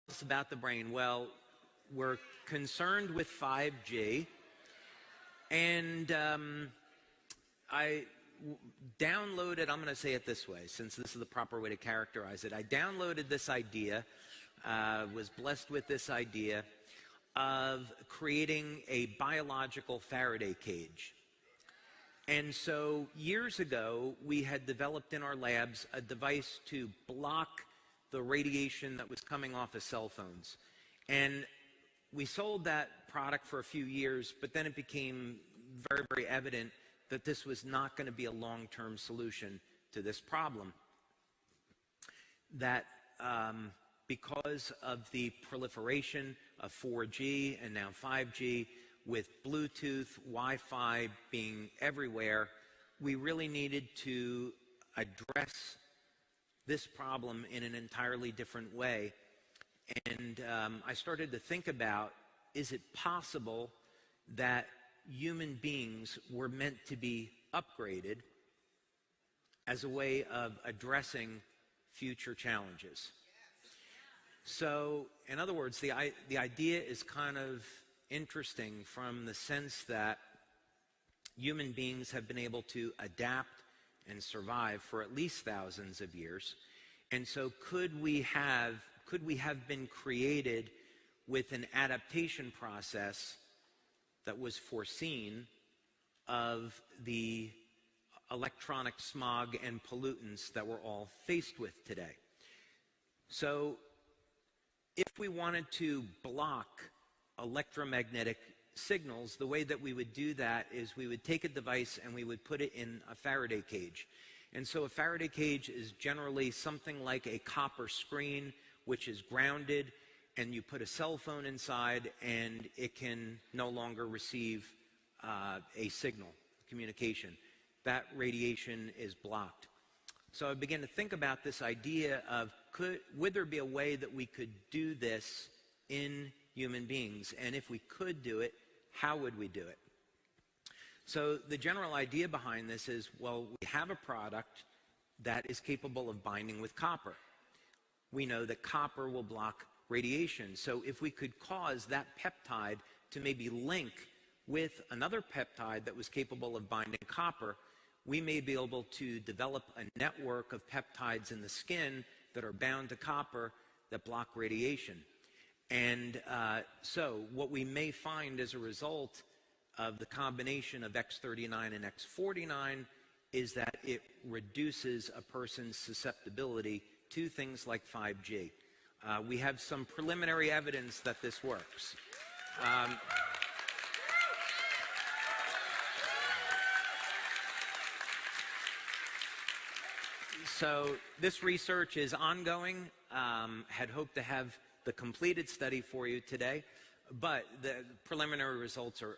else about the brain? Well, we're concerned with 5G, and I downloaded, I'm going to say it this way, since this is the proper way to characterize it. I downloaded this idea, was blessed with this idea of creating a biological Faraday cage. And so years ago, we had developed in our labs a device to block the radiation that was coming off of cell phones. And we sold that product for a few years, but then it became very, very evident that this was not going to be a long-term solution to this problem. That because of the proliferation of 4G and now 5G, with Bluetooth, Wi-Fi being everywhere, we really needed to address this problem in an entirely different way. And I started to think about, is it possible that human beings were meant to be upgraded as a way of addressing future challenges? So, in other words, the idea is kind of interesting from the sense that human beings have been able to adapt and survive for at least thousands of years. And so could we have been created with an adaptation process that was foreseen of the electronic smog and pollutants that we're all faced with today? So if we wanted to block electromagnetic signals, the way that we would do that is we would take a device and we would put it in a Faraday cage. And so a Faraday cage is generally something like a copper screen which is grounded, and you put a cell phone inside and it can no longer receive a signal, communication. That radiation is blocked. So I began to think about this idea of would there be a way that we could do this in human beings? And if we could do it, how would we do it? So the general idea behind this is, well, we have a product that is capable of binding with copper. We know that copper will block radiation. So if we could cause that peptide to maybe link with another peptide that was capable of binding copper, we may be able to develop a network of peptides in the skin that are bound to copper that block radiation. And so what we may find as a result of the combination of X39 and X49 is that it reduces a person's susceptibility to things like 5G. We have some preliminary evidence that this works. So this research is ongoing. Had hoped to have the completed study for you today, but the preliminary results are